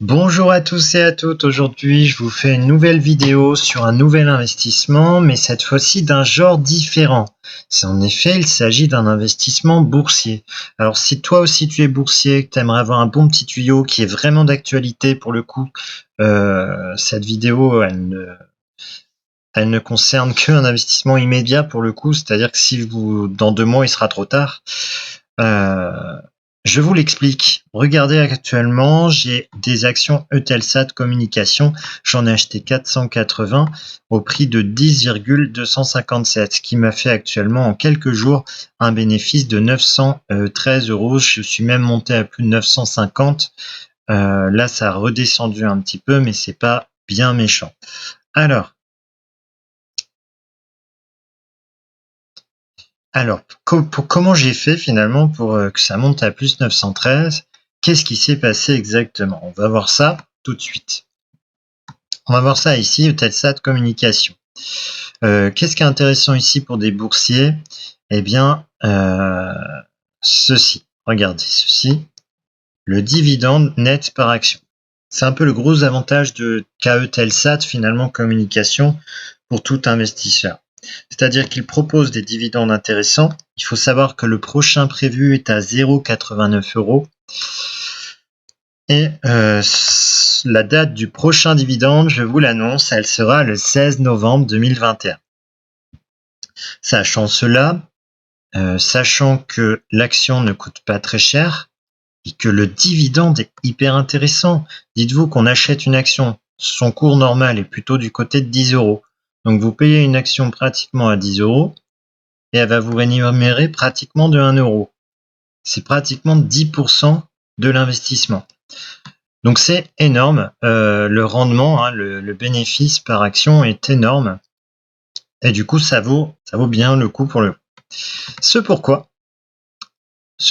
Bonjour à tous et à toutes, aujourd'hui je vous fais une nouvelle vidéo sur un nouvel investissement, mais cette fois-ci d'un genre différent. En effet, il s'agit d'un investissement boursier. Alors si toi aussi tu es boursier, que tu aimerais avoir un bon petit tuyau qui est vraiment d'actualité pour le coup, cette vidéo elle ne concerne qu'un investissement immédiat pour le coup, c'est-à-dire que si vous dans 2 mois il sera trop tard. Je vous l'explique. Regardez, actuellement, j'ai des actions Eutelsat Communication. J'en ai acheté 480 au prix de 10,257, ce qui m'a fait actuellement en quelques jours un bénéfice de 913 euros. Je suis même monté à plus de 950. Là, ça a redescendu un petit peu, mais c'est pas bien méchant. Alors, comment j'ai fait finalement pour que ça monte à plus 913? Qu'est-ce qui s'est passé exactement? On va voir ça tout de suite. On va voir ça ici, Eutelsat Communication. Qu'est-ce qui est intéressant ici pour des boursiers? Eh bien, ceci. Regardez ceci. Le dividende net par action. C'est un peu le gros avantage qu'a Eutelsat finalement Communication pour tout investisseur. C'est-à-dire qu'il propose des dividendes intéressants. Il faut savoir que le prochain prévu est à 0,89 euros. Et la date du prochain dividende, je vous l'annonce, elle sera le 16 novembre 2021. Sachant cela, sachant que l'action ne coûte pas très cher et que le dividende est hyper intéressant. Dites-vous qu'on achète une action, son cours normal est plutôt du côté de 10 euros. Donc vous payez une action pratiquement à 10 euros et elle va vous rémunérer pratiquement de 1 euro. C'est pratiquement 10% de l'investissement. Donc c'est énorme, le rendement, le bénéfice par action est énorme et du coup ça vaut bien le coup pour le coup. Ce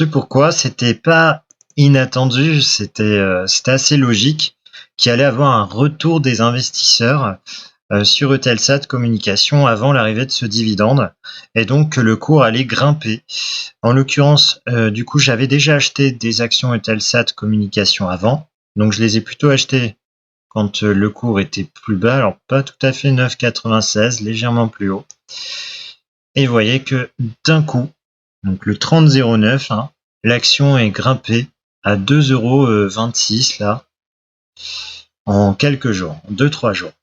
pourquoi c'était pas inattendu, c'était assez logique qu'il allait avoir un retour des investisseurs sur Eutelsat Communication avant l'arrivée de ce dividende et donc que le cours allait grimper. En l'occurrence, du coup, j'avais déjà acheté des actions Eutelsat Communication avant, donc je les ai plutôt achetées quand le cours était plus bas, alors pas tout à fait 9,96, légèrement plus haut. Et vous voyez que d'un coup, donc le 30,09, l'action est grimpée à 2,26 € là, en quelques jours, 2-3 jours.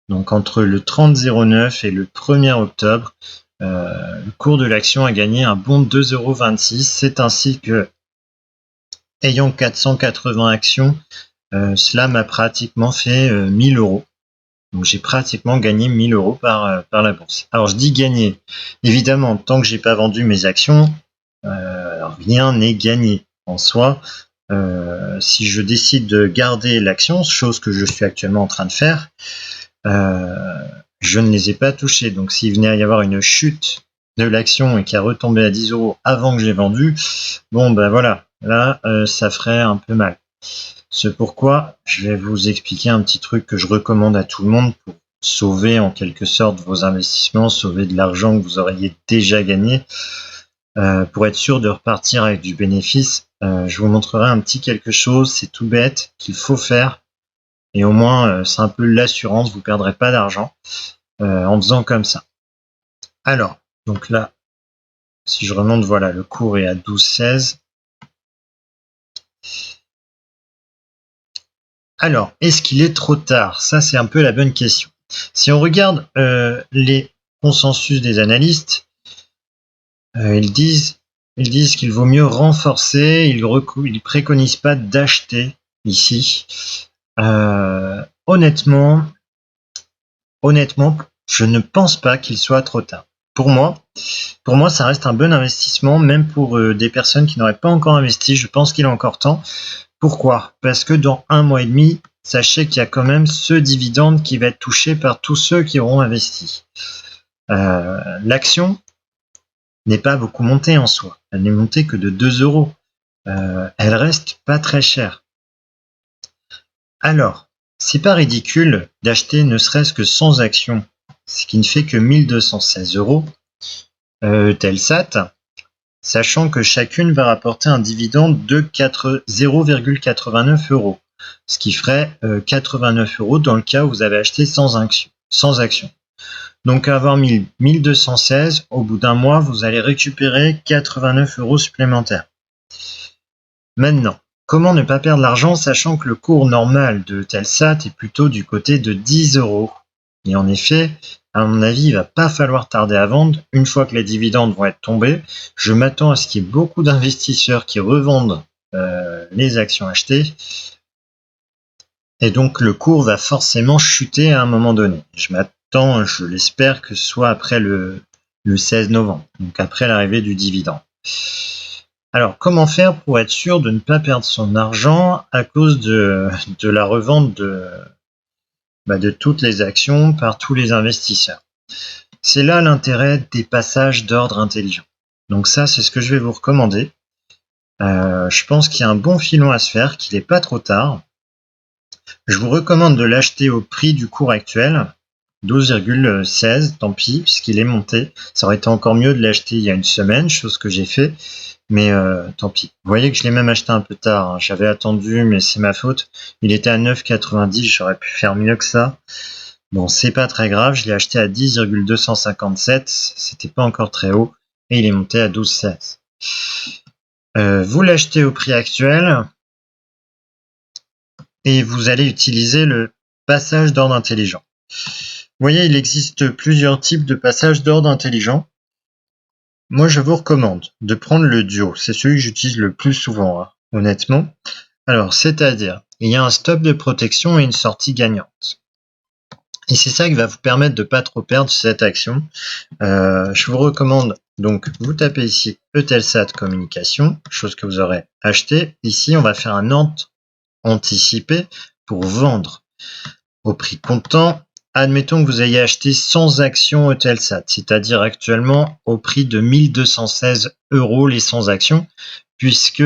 Donc entre le 30,09 et le 1er octobre, le cours de l'action a gagné un bond de 2,26 €. C'est ainsi que, ayant 480 actions, cela m'a pratiquement fait 1000 euros. Donc j'ai pratiquement gagné 1000 euros par la bourse. Alors je dis gagner. Évidemment, tant que j'ai pas vendu mes actions, rien n'est gagné en soi. Si je décide de garder l'action, chose que je suis actuellement en train de faire, je ne les ai pas touchés. Donc s'il venait à y avoir une chute de l'action et qui a retombé à 10 euros avant que j'ai vendu, bon ben voilà, là ça ferait un peu mal. C'est pourquoi je vais vous expliquer un petit truc que je recommande à tout le monde pour sauver en quelque sorte vos investissements, sauver de l'argent que vous auriez déjà gagné. Pour être sûr de repartir avec du bénéfice, je vous montrerai un petit quelque chose, c'est tout bête, qu'il faut faire. Et au moins, c'est un peu l'assurance, vous ne perdrez pas d'argent en faisant comme ça. Alors, donc là, si je remonte, voilà, le cours est à 12,16. Alors, est-ce qu'il est trop tard? Ça, c'est un peu la bonne question. Si on regarde les consensus des analystes, ils disent qu'il vaut mieux renforcer, ils préconisent pas d'acheter ici. Honnêtement, je ne pense pas qu'il soit trop tard. Pour moi, ça reste un bon investissement, même pour des personnes qui n'auraient pas encore investi. Je pense qu'il est encore temps. Pourquoi? Parce que dans 1 mois et demi, sachez qu'il y a quand même ce dividende qui va être touché par tous ceux qui auront investi. L'action n'est pas beaucoup montée en soi. Elle n'est montée que de 2 euros. Elle reste pas très chère. Alors, c'est pas ridicule d'acheter ne serait-ce que 100 actions, ce qui ne fait que 1216 euros, Eutelsat, sachant que chacune va rapporter un dividende de 0,89 euros. ce qui ferait 89 € dans le cas où vous avez acheté sans action. Donc à avoir mis 1216, au bout d'un mois, vous allez récupérer 89 € supplémentaires. Maintenant, comment ne pas perdre l'argent sachant que le cours normal de Eutelsat est plutôt du côté de 10 €? Et en effet, à mon avis, il va pas falloir tarder à vendre. Une fois que les dividendes vont être tombés, je m'attends à ce qu'il y ait beaucoup d'investisseurs qui revendent les actions achetées. Et donc le cours va forcément chuter à un moment donné. Je m'attends, je l'espère, que ce soit après le 16 novembre, donc après l'arrivée du dividende. Alors, comment faire pour être sûr de ne pas perdre son argent à cause de la revente de toutes les actions par tous les investisseurs? C'est là l'intérêt des passages d'ordre intelligent. Donc ça, c'est ce que je vais vous recommander. Je pense qu'il y a un bon filon à se faire, qu'il n'est pas trop tard. Je vous recommande de l'acheter au prix du cours actuel, 12,16, tant pis, puisqu'il est monté. Ça aurait été encore mieux de l'acheter il y a une semaine, chose que j'ai fait, mais tant pis. Vous voyez que je l'ai même acheté un peu tard, hein. J'avais attendu, mais c'est ma faute. Il était à 9,90, j'aurais pu faire mieux que ça. Bon, c'est pas très grave, je l'ai acheté à 10,257, c'était pas encore très haut, et il est monté à 12,16. Vous l'achetez au prix actuel, et vous allez utiliser le passage d'ordre intelligent. Vous voyez, il existe plusieurs types de passage d'ordre intelligent. Moi, je vous recommande de prendre le duo. C'est celui que j'utilise le plus souvent, hein, honnêtement. Alors, c'est-à-dire, il y a un stop de protection et une sortie gagnante. Et c'est ça qui va vous permettre de ne pas trop perdre cette action. Je vous recommande, donc, vous tapez ici Eutelsat Communication, chose que vous aurez acheté. Ici, on va faire un ordre anticipé pour vendre au prix comptant. Admettons que vous ayez acheté 100 actions Eutelsat, c'est-à-dire actuellement au prix de 1216 € les 100 actions, puisque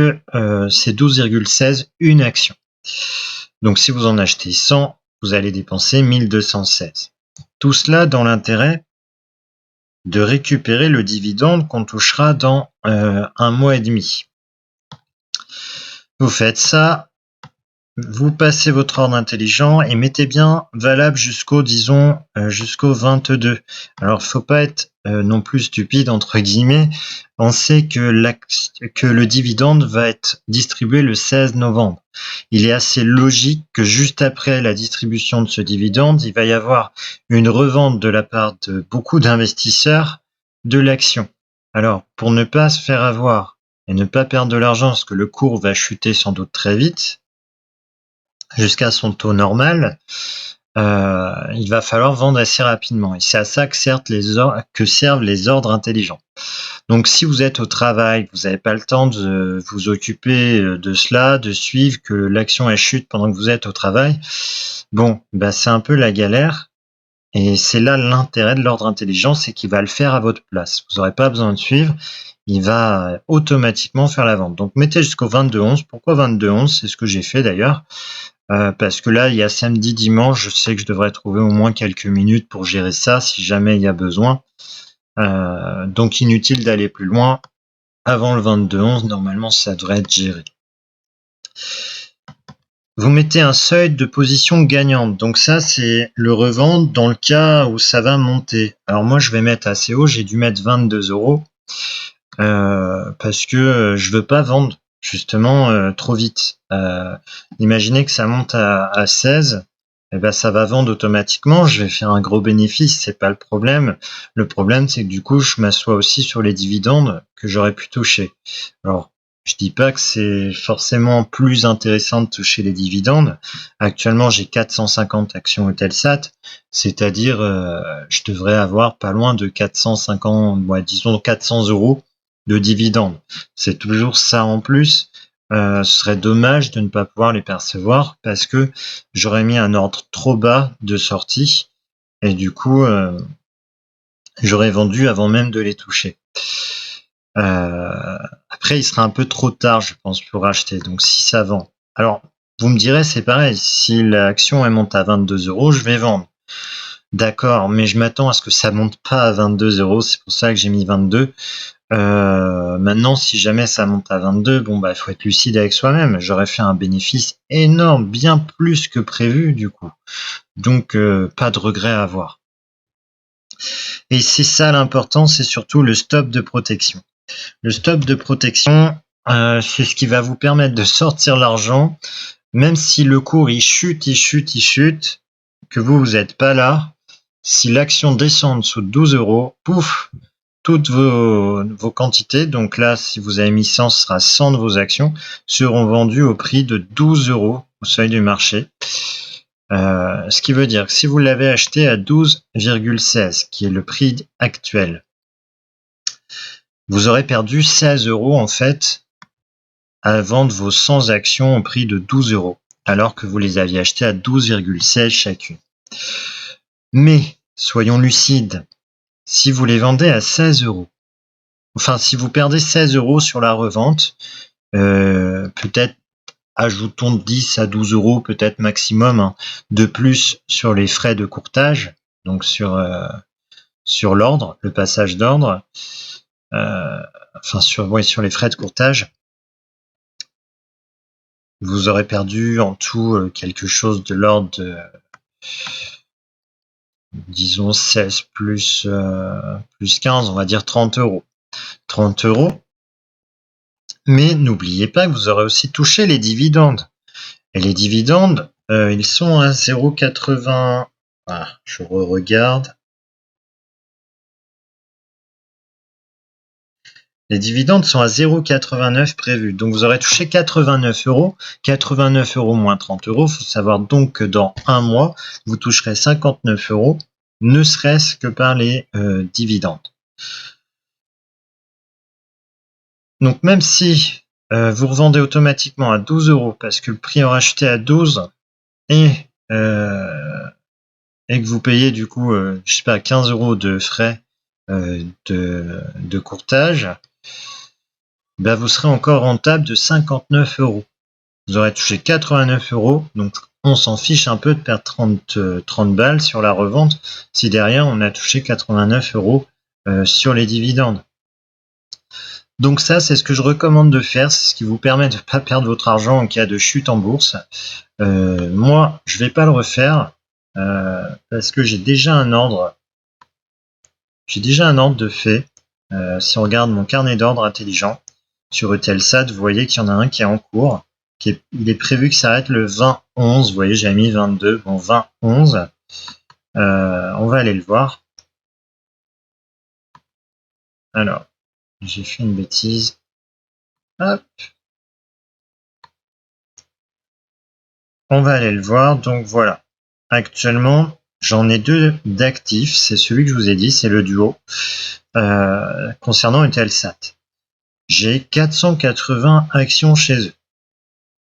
c'est 12,16 une action. Donc si vous en achetez 100, vous allez dépenser 1216. Tout cela dans l'intérêt de récupérer le dividende qu'on touchera dans un mois et demi. Vous faites ça. Vous passez votre ordre intelligent et mettez bien valable jusqu'au, disons, jusqu'au 22. Alors, faut pas être non plus stupide, entre guillemets. On sait que le dividende va être distribué le 16 novembre. Il est assez logique que juste après la distribution de ce dividende, il va y avoir une revente de la part de beaucoup d'investisseurs de l'action. Alors, pour ne pas se faire avoir et ne pas perdre de l'argent, parce que le cours va chuter sans doute très vite, jusqu'à son taux normal, il va falloir vendre assez rapidement. Et c'est à ça que servent les ordres intelligents. Donc si vous êtes au travail, vous n'avez pas le temps de vous occuper de cela, de suivre que l'action elle chute pendant que vous êtes au travail, bon, bah c'est un peu la galère. Et c'est là l'intérêt de l'ordre intelligent, c'est qu'il va le faire à votre place. Vous n'aurez pas besoin de suivre, il va automatiquement faire la vente. Donc mettez jusqu'au 22/11. Pourquoi 22/11? C'est ce que j'ai fait d'ailleurs. Parce que là, il y a samedi, dimanche, je sais que je devrais trouver au moins quelques minutes pour gérer ça si jamais il y a besoin. Donc inutile d'aller plus loin. Avant le 22/11, normalement, ça devrait être géré. Vous mettez un seuil de position gagnante. Donc ça, c'est le revendre dans le cas où ça va monter. Alors moi, je vais mettre assez haut. J'ai dû mettre 22 € parce que je veux pas vendre justement trop vite. Imaginez que ça monte à 16, et ben ça va vendre automatiquement, je vais faire un gros bénéfice, c'est pas le problème. Le problème, c'est que du coup, je m'assois aussi sur les dividendes que j'aurais pu toucher. Alors, je dis pas que c'est forcément plus intéressant de toucher les dividendes. Actuellement, j'ai 450 actions Eutelsat, c'est-à-dire je devrais avoir pas loin de 450, disons 400 € de dividendes. C'est toujours ça en plus. Ce serait dommage de ne pas pouvoir les percevoir parce que j'aurais mis un ordre trop bas de sortie et du coup j'aurais vendu avant même de les toucher. Après, il sera un peu trop tard, je pense, pour acheter. Donc si ça vend. Alors, vous me direz, c'est pareil, si l'action elle monte à 22 €, je vais vendre. D'accord, mais je m'attends à ce que ça monte pas à 22 €, c'est pour ça que j'ai mis 22. Maintenant, si jamais ça monte à 22, bon bah il faut être lucide avec soi-même. J'aurais fait un bénéfice énorme, bien plus que prévu du coup. Donc pas de regret à avoir. Et c'est ça l'important, c'est surtout le stop de protection. Le stop de protection, c'est ce qui va vous permettre de sortir l'argent, même si le cours il chute, que vous n'êtes pas là. Si l'action descend en dessous de 12 euros, pouf, toutes vos quantités, donc là, si vous avez mis 100, ce sera 100 de vos actions, seront vendues au prix de 12 euros au seuil du marché. Ce qui veut dire que si vous l'avez acheté à 12,16, qui est le prix actuel, vous aurez perdu 16 euros en fait à vendre vos 100 actions au prix de 12 euros, alors que vous les aviez achetées à 12,16 chacune. Mais, soyons lucides, si vous les vendez à 16 euros, enfin si vous perdez 16 euros sur la revente, peut-être ajoutons 10 à 12 euros peut-être maximum de plus sur les frais de courtage, donc sur l'ordre, le passage d'ordre, sur les frais de courtage. Vous aurez perdu en tout quelque chose de l'ordre de, disons 16 plus 15, on va dire 30 euros. 30 euros. Mais n'oubliez pas que vous aurez aussi touché les dividendes. Et les dividendes, ils sont à 0,80. Ah, je regarde. Les dividendes sont à 0,89 prévus. Donc vous aurez touché 89 euros. 89 euros moins 30 euros. Il faut savoir donc que dans un mois, vous toucherez 59 euros, ne serait-ce que par les dividendes. Donc même si vous revendez automatiquement à 12 euros parce que le prix aura acheté à 12 et que vous payez du coup, je sais pas, 15 euros de frais de courtage, bah vous serez encore rentable de 59 euros. Vous aurez touché 89 euros, donc on s'en fiche un peu de perdre 30 balles sur la revente si derrière on a touché 89 euros sur les dividendes. Donc ça, c'est ce que je recommande de faire, c'est ce qui vous permet de ne pas perdre votre argent en cas de chute en bourse. Moi, je vais pas le refaire parce que j'ai déjà un ordre. J'ai déjà un ordre de fait. Si on regarde mon carnet d'ordre intelligent sur Eutelsat, vous voyez qu'il y en a un qui est en cours. Il est prévu que ça s'arrête le 20-11. Vous voyez, j'ai mis 22. Bon, 20-11. On va aller le voir. Alors, j'ai fait une bêtise. Hop. On va aller le voir. Donc voilà. Actuellement, j'en ai deux d'actifs. C'est celui que je vous ai dit, c'est le duo. Concernant Eutelsat. J'ai 480 actions chez eux.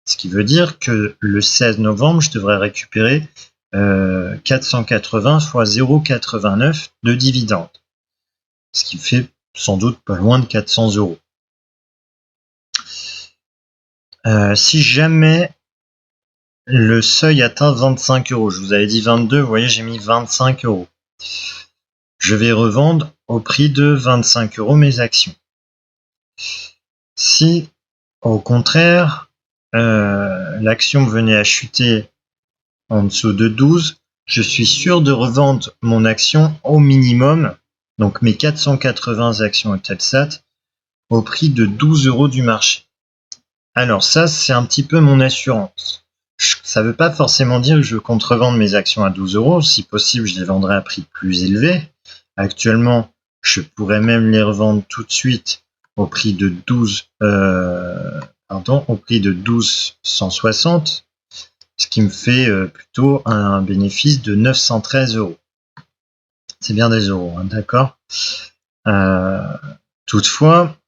Ce qui veut dire que le 16 novembre, je devrais récupérer 480 fois 0,89 de dividendes. Ce qui fait sans doute pas loin de 400 euros. Si jamais le seuil atteint 25 euros, je vous avais dit 22, vous voyez, j'ai mis 25 euros. Je vais revendre au prix de 25 euros mes actions. Si, au contraire, l'action venait à chuter en dessous de 12, je suis sûr de revendre mon action au minimum, donc mes 480 actions Eutelsat, au prix de 12 euros du marché. Alors ça, c'est un petit peu mon assurance. Ça ne veut pas forcément dire que je compte revendre mes actions à 12 euros. Si possible, je les vendrai à prix plus élevé. Actuellement, je pourrais même les revendre tout de suite au prix de 12,160, ce qui me fait plutôt un bénéfice de 913 euros. C'est bien des euros, hein, d'accord. Toutefois,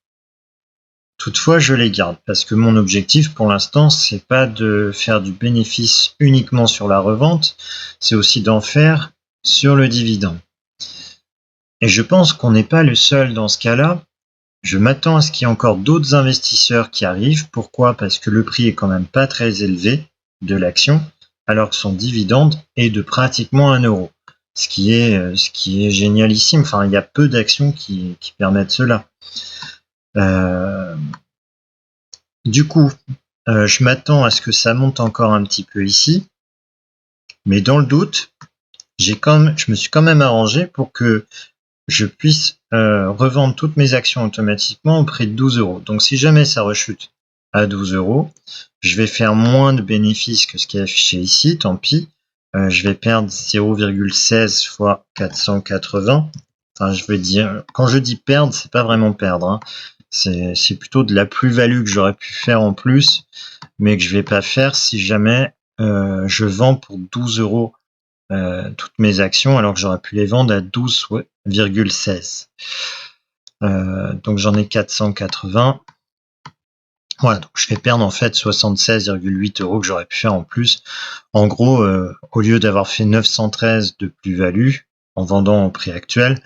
je les garde parce que mon objectif pour l'instant, c'est pas de faire du bénéfice uniquement sur la revente, c'est aussi d'en faire sur le dividende. Et je pense qu'on n'est pas le seul dans ce cas-là. Je m'attends à ce qu'il y ait encore d'autres investisseurs qui arrivent. Pourquoi? Parce que le prix est quand même pas très élevé de l'action, alors que son dividende est de pratiquement 1 euro. ce qui est génialissime. Enfin, il y a peu d'actions qui permettent cela. Du coup, je m'attends à ce que ça monte encore un petit peu ici, mais dans le doute, je me suis quand même arrangé pour que je puisse revendre toutes mes actions automatiquement au prix de 12 euros. Donc si jamais ça rechute à 12 euros, je vais faire moins de bénéfices que ce qui est affiché ici, tant pis. Je vais perdre 0,16 fois 480. Enfin, je vais dire, quand je dis perdre, c'est pas vraiment perdre, hein. C'est plutôt de la plus-value que j'aurais pu faire en plus, mais que je vais pas faire si jamais je vends pour 12 euros toutes mes actions alors que j'aurais pu les vendre à 12,16. Donc j'en ai 480. Voilà, donc je vais perdre en fait 76,8 euros que j'aurais pu faire en plus. En gros, au lieu d'avoir fait 913 de plus-value en vendant au prix actuel,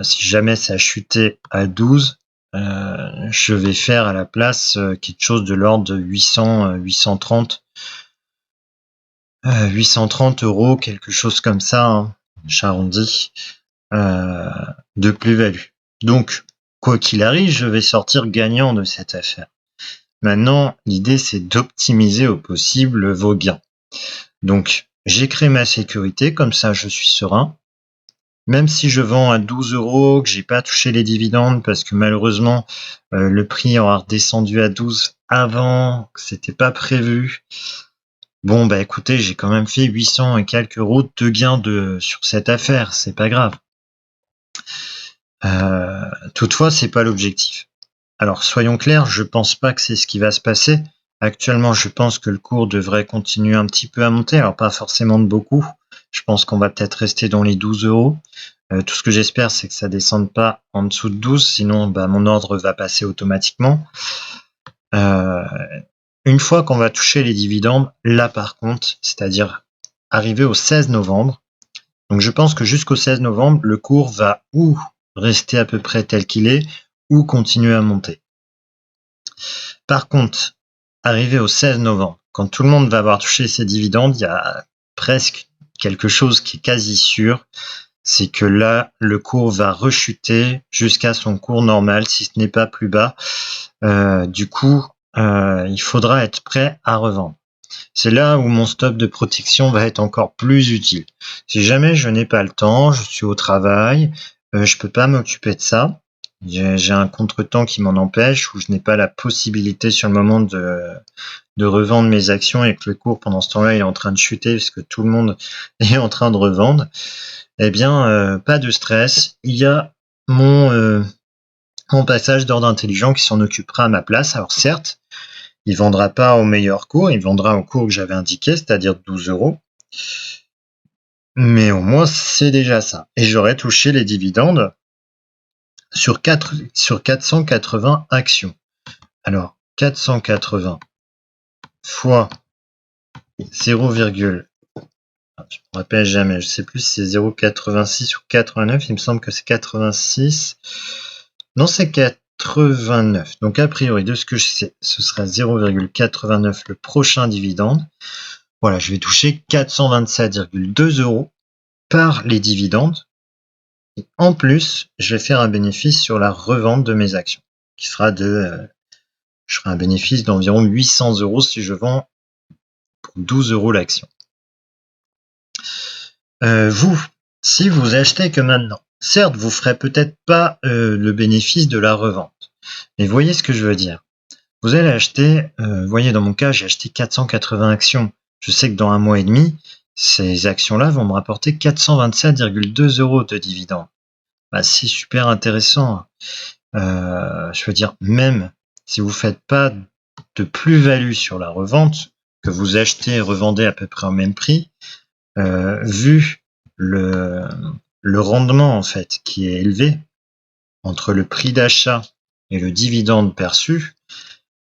si jamais ça chutait à 12, je vais faire à la place quelque chose de l'ordre de 830 euros, quelque chose comme ça, hein, j'arrondis, de plus-value. Donc, quoi qu'il arrive, je vais sortir gagnant de cette affaire. Maintenant, l'idée, c'est d'optimiser au possible vos gains. Donc, j'ai créé ma sécurité, comme ça, je suis serein. Même si je vends à 12 euros, que j'ai pas touché les dividendes parce que malheureusement, le prix aura redescendu à 12 avant, que c'était pas prévu. Bon, bah écoutez, j'ai quand même fait 800 et quelques euros de gains sur cette affaire, c'est pas grave. Toutefois, c'est pas l'objectif. Alors, soyons clairs, je pense pas que c'est ce qui va se passer. Actuellement, je pense que le cours devrait continuer un petit peu à monter, alors pas forcément de beaucoup. Je pense qu'on va peut-être rester dans les 12 euros. Tout ce que j'espère, c'est que ça descende pas en dessous de 12, sinon bah, mon ordre va passer automatiquement. Une fois qu'on va toucher les dividendes, là par contre, c'est-à-dire arriver au 16 novembre, donc je pense que jusqu'au 16 novembre, le cours va ou rester à peu près tel qu'il est, ou continuer à monter. Par contre, arrivé au 16 novembre, quand tout le monde va avoir touché ses dividendes, il y a presque quelque chose qui est quasi sûr, c'est que là, le cours va rechuter jusqu'à son cours normal, si ce n'est pas plus bas. Du coup, il faudra être prêt à revendre. C'est là où mon stop de protection va être encore plus utile. Si jamais je n'ai pas le temps, je suis au travail, je peux pas m'occuper de ça. J'ai un contretemps qui m'en empêche, ou je n'ai pas la possibilité sur le moment de revendre mes actions et que le cours pendant ce temps-là est en train de chuter parce que tout le monde est en train de revendre. Eh bien, pas de stress. Il y a mon passage d'ordre intelligent qui s'en occupera à ma place. Alors certes, il vendra pas au meilleur cours, il vendra au cours que j'avais indiqué, c'est-à-dire 12 euros. Mais au moins, c'est déjà ça. Et j'aurais touché les dividendes sur 480 actions. Alors, 480 fois 0, je me rappelle jamais, je sais plus si c'est 0,86 ou 89, il me semble que c'est 86. Non, c'est 89. Donc, a priori, de ce que je sais, ce sera 0,89 le prochain dividende. Voilà, je vais toucher 427,2 euros par les dividendes. Et en plus, je vais faire un bénéfice sur la revente de mes actions, qui sera je ferai un bénéfice d'environ 800 euros si je vends pour 12 euros l'action. Si vous achetez que maintenant, certes, vous ferez peut-être pas le bénéfice de la revente, mais voyez ce que je veux dire. Vous allez acheter, voyez dans mon cas, j'ai acheté 480 actions. Je sais que dans un mois et demi, ces actions-là vont me rapporter 427,2 euros de dividendes. Bah, c'est super intéressant. Je veux dire, même si vous faites pas de plus-value sur la revente, que vous achetez et revendez à peu près au même prix, vu le rendement en fait qui est élevé entre le prix d'achat et le dividende perçu,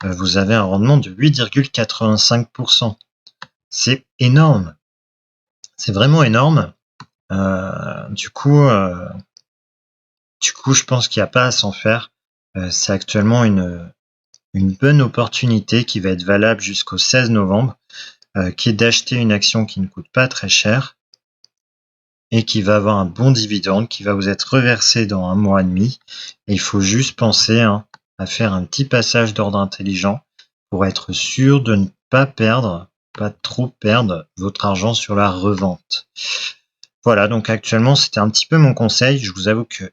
vous avez un rendement de 8,85%. C'est énorme. C'est vraiment énorme. Du coup, je pense qu'il n'y a pas à s'en faire. C'est actuellement une bonne opportunité qui va être valable jusqu'au 16 novembre, qui est d'acheter une action qui ne coûte pas très cher et qui va avoir un bon dividende qui va vous être reversé dans 1 mois et demi. Et il faut juste penser à faire un petit passage d'ordre intelligent pour être sûr de ne pas trop perdre votre argent sur la revente. Voilà, donc actuellement, c'était un petit peu mon conseil. Je vous avoue que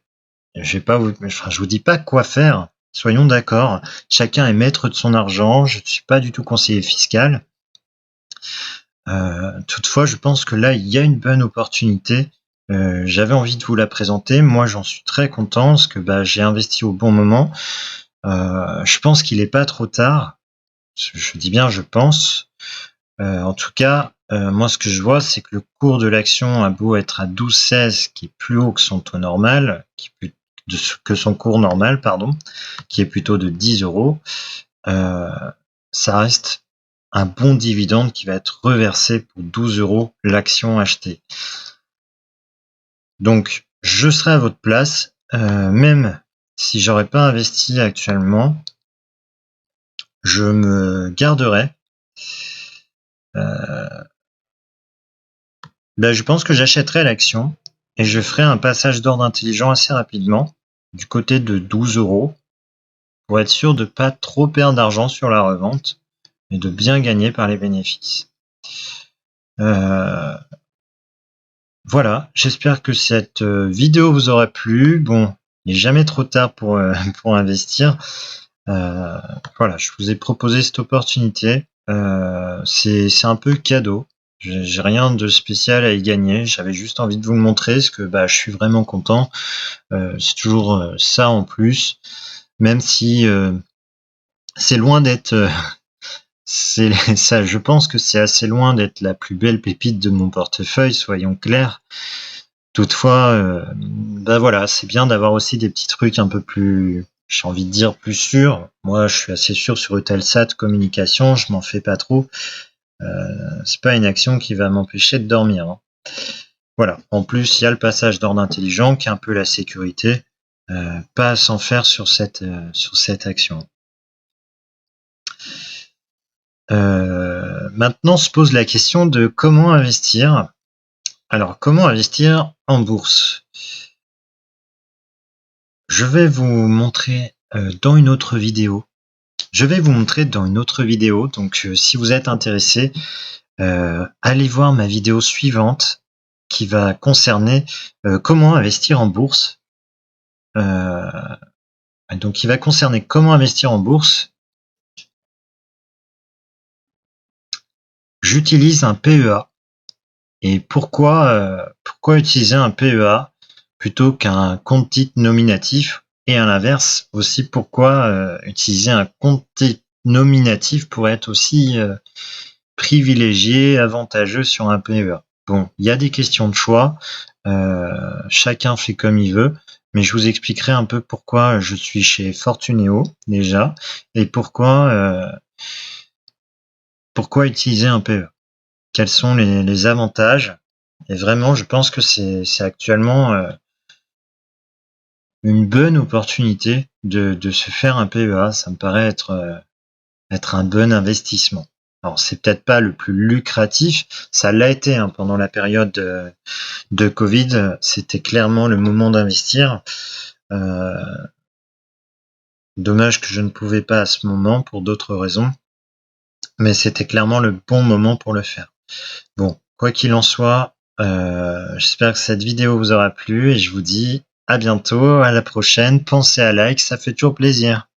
je vous dis pas quoi faire. Soyons d'accord. Chacun est maître de son argent. Je ne suis pas du tout conseiller fiscal. Toutefois, je pense que là, il y a une bonne opportunité. J'avais envie de vous la présenter. Moi, j'en suis très content parce que j'ai investi au bon moment. Je pense qu'il n'est pas trop tard. Je dis bien je pense. En tout cas, moi, ce que je vois, c'est que le cours de l'action a beau être à 12,16, qui est plus haut que son taux normal, que son cours normal, pardon, qui est plutôt de 10 euros. Ça reste un bon dividende qui va être reversé pour 12 euros l'action achetée. Donc, je serai à votre place, même si j'aurais pas investi actuellement, je me garderai. Je pense que j'achèterai l'action et je ferai un passage d'ordre intelligent assez rapidement du côté de 12 euros pour être sûr de pas trop perdre d'argent sur la revente et de bien gagner par les bénéfices. Voilà, j'espère que cette vidéo vous aura plu. Bon, il n'est jamais trop tard pour investir. Voilà, je vous ai proposé cette opportunité. C'est un peu cadeau. J'ai rien de spécial à y gagner. J'avais juste envie de vous le montrer parce que je suis vraiment content. C'est toujours ça en plus, même si c'est loin d'être. Ça, je pense que c'est assez loin d'être la plus belle pépite de mon portefeuille, soyons clairs. Toutefois, voilà, c'est bien d'avoir aussi des petits trucs un peu plus, j'ai envie de dire plus sûrs. Moi, je suis assez sûr sur Eutelsat Communication, je m'en fais pas trop. C'est pas une action qui va m'empêcher de dormir. Voilà. En plus, il y a le passage d'ordre intelligent qui est un peu la sécurité. Pas à s'en faire sur cette action. Maintenant se pose la question de comment investir. Alors, comment investir en bourse? Je vais vous montrer dans une autre vidéo. Donc, si vous êtes intéressé, allez voir ma vidéo suivante qui va concerner comment investir en bourse. Donc, qui va concerner comment investir en bourse. J'utilise un PEA. Et pourquoi utiliser un PEA plutôt qu'un compte titre nominatif? Et à l'inverse aussi, pourquoi utiliser un compte titre nominatif pour être aussi privilégié, avantageux sur un PEA? Bon, il y a des questions de choix, chacun fait comme il veut, mais je vous expliquerai un peu pourquoi je suis chez Fortuneo déjà, et pourquoi utiliser un PEA. Quels sont les avantages? Et vraiment, je pense que c'est actuellement une bonne opportunité de se faire un PEA. Ça me paraît être un bon investissement. Alors, c'est peut-être pas le plus lucratif. Ça l'a été pendant la période de Covid. C'était clairement le moment d'investir. Dommage que je ne pouvais pas à ce moment pour d'autres raisons. Mais c'était clairement le bon moment pour le faire. Bon, quoi qu'il en soit, j'espère que cette vidéo vous aura plu et je vous dis à bientôt, à la prochaine. Pensez à like, ça fait toujours plaisir.